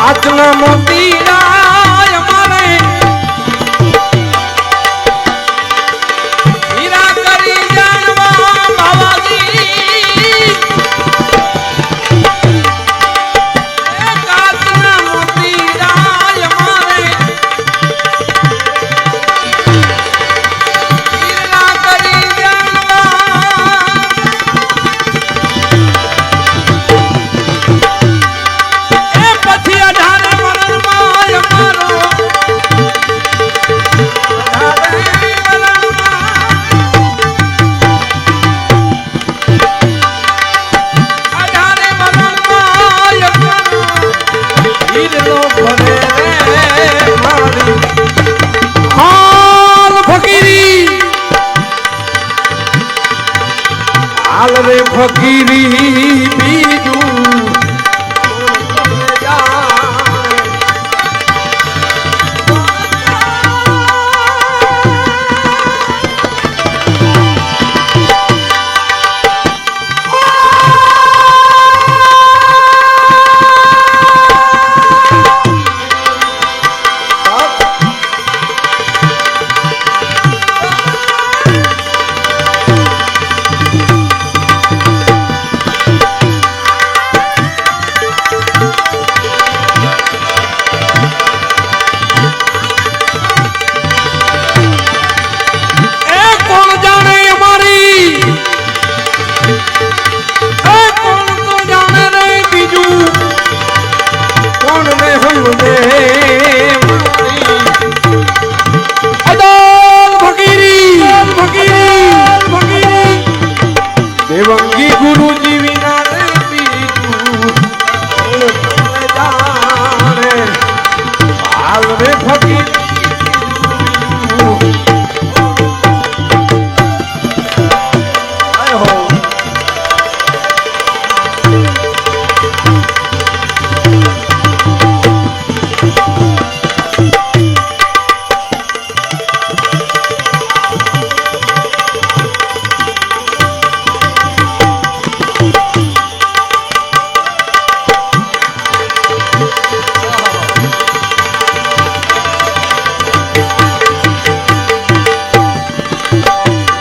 કાચના મોતીડા અમારે હીરા કરી જાણવા બાવાજી કાચના મોતીડા અમારે હીરા કરી જાણવા એ પછી 18 વર્ષમાં અમારો 18 હીરલો ભરે મારી હાલ ફકીરી હાલ રે ફકીરી બીજું દેવંગી ગુરુજી વિના રે બીજું જાણે હાલ રે ફકીર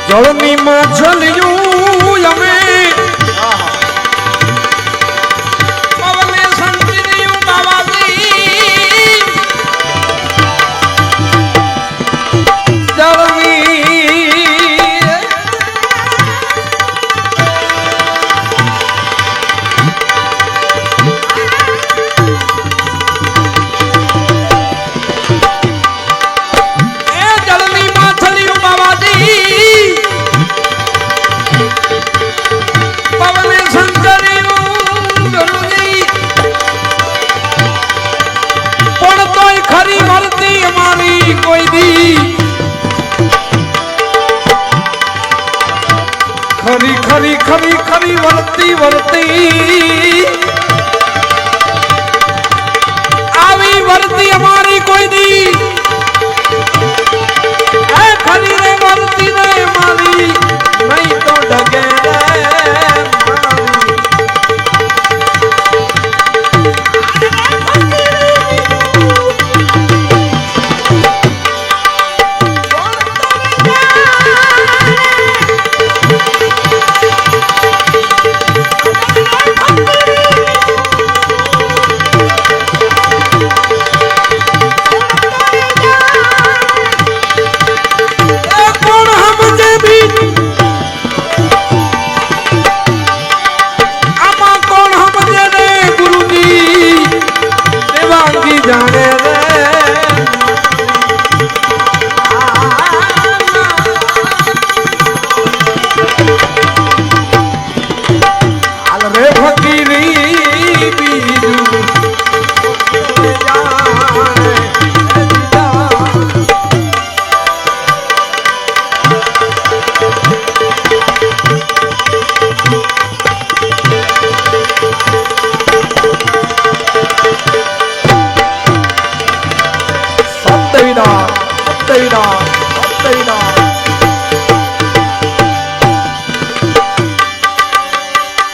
જળની માછલીયું અમે પવને સંજીવ્યું બાવાજી જળની માછલીયું બાવાજી પવને સંજર્યું ગુરુજી પણ તોય ખરી મળતી અમારી કોઈ દી ખરી ખરી ખરી ખરી વળતી વળતી આવી વળતી અમારી કોઈ દી ખરી રે વળતી રે મારી નહીં તો ડગે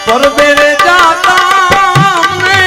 पर मेरे जाता हमने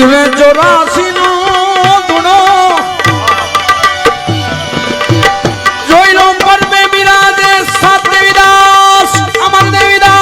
સિદ્ધવે 84 નો ધૂણો જોઈ લો પરમે બિરાજે સાત દેવીદાસ અમર દેવીદાસ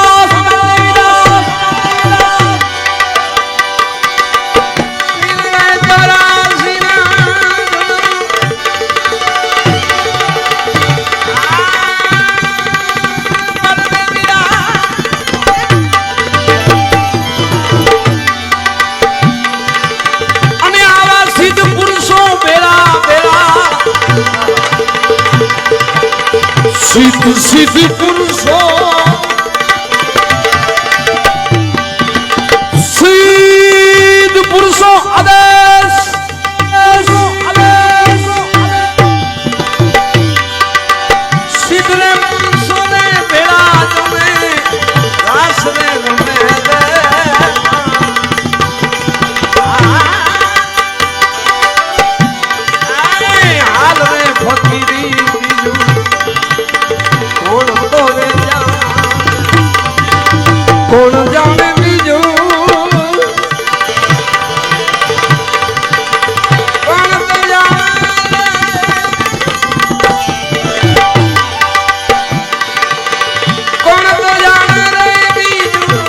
સિદ્ધ પુરુષો સિદ્ધ પુરુષો આદેશ સિદ્ધ ને પુરુષો ને ભેળા જમે રાસ ને ગમે હાલ રે ફકીરી કોણ જાણે બીજું કોણ તો જાણે કોણ તો જાણે રે બીજું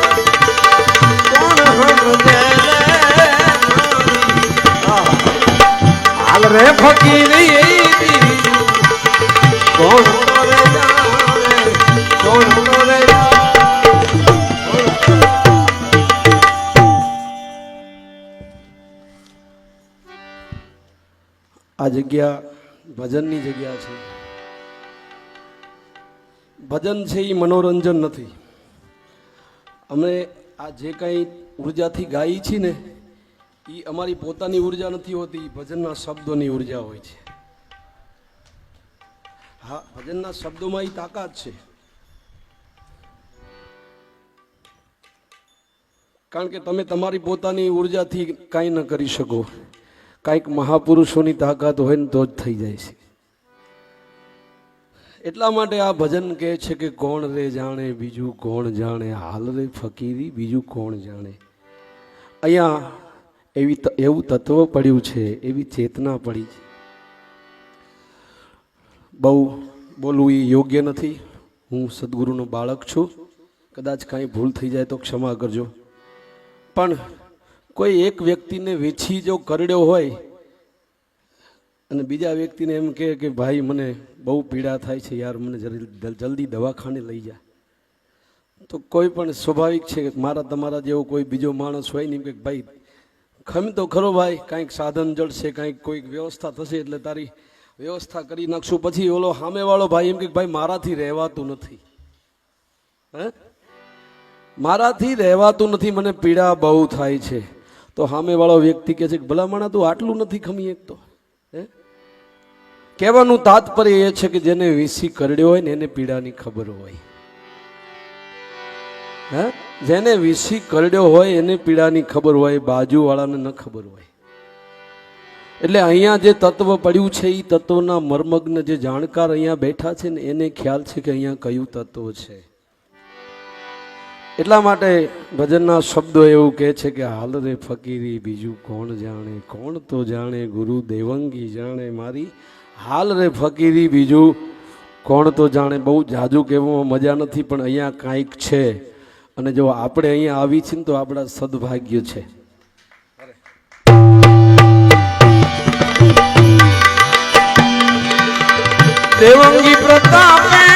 કોણ સમજે હાલ રે ફકીરી કોણ તો રે જાણે કોણ તો રે આ જગ્યા ભજનની જગ્યા છે. ભજન છે એ મનોરંજન નથી. અમે આ જે કંઈ ઉર્જાથી ગાઈ છીએ ને એ અમારી પોતાની ઉર્જા નથી હોતી, ભજનના શબ્દોની ઉર્જા હોય છે. હા, ભજનના શબ્દોમાં એ તાકાત છે. કારણ કે તમે તમારી પોતાની ઉર્જાથી કાંઈ ન કરી શકો. કાંઈક મહાપુરુષોની તાકાત હોય ને તો જ થઈ જાય છે. એટલા માટે આ ભજન કહે છે કે કોણ રે જાણે બીજું કોણ જાણે, હાલ રે ફકીરી બીજું કોણ જાણે. અહીંયા એવું તત્વ પડ્યું છે, એવી ચેતના પડી છે. બહુ બોલવું એ યોગ્ય નથી. હું સદગુરુનો બાળક છું, કદાચ કાંઈ ભૂલ થઈ જાય તો ક્ષમા કરજો. પણ કોઈ એક વ્યક્તિને વેચી જો કરડ્યો હોય અને બીજા વ્યક્તિને એમ કહે કે ભાઈ મને બહુ પીડા થાય છે યાર, મને જલ્દી દવાખાને લઈ જા, તો કોઈ પણ સ્વાભાવિક છે કે મારા તમારા જેવો કોઈ બીજો માણસ હોય નહીં કે ભાઈ ખમ તો ખરો ભાઈ, કાંઈક સાધન જળશે, કાંઈક કોઈક વ્યવસ્થા થશે એટલે તારી વ્યવસ્થા કરી નાખશું. પછી ઓલો સામેવાળો ભાઈ એમ કે ભાઈ મારાથી રહેવાતું નથી, હે મારાથી રહેવાતું નથી, મને પીડા બહુ થાય છે. તો સામેવાળો વ્યક્તિ કહે છે કે ભલામણા તું આટલું નથી ખમી એક તો. હે કહેવાનું તાત્પર્ય એ છે કે જેને વીસી કરડ્યો હોય ને એને પીડાની ખબર હોય. હે જેને વીસી કરડ્યો હોય એને પીડાની ખબર હોય, બાજુવાળાને ન ખબર હોય. એટલે અહીંયા જે તત્વ પડ્યું છે એ તત્વના મર્મગ્ન જે જાણકાર અહીંયા બેઠા છે ને એને ખ્યાલ છે કે અહીંયા કયું તત્વ છે. એટલા માટે ભજનના શબ્દો એવું કહે છે કે હાલ રે ફકીરી બીજું કોણ જાણે, કોણ તો જાણે ગુરુ દેવંગી જાણે મારી, હાલ રે ફકીરી બીજું કોણ તો જાણે. બહુ જાજુ કહેવામાં મજા નથી, પણ અહીંયા કાંઈક છે. અને જો આપણે અહીંયા આવી છીએ ને તો આપણા સદભાગ્ય છે. દેવંગી પ્રતાપે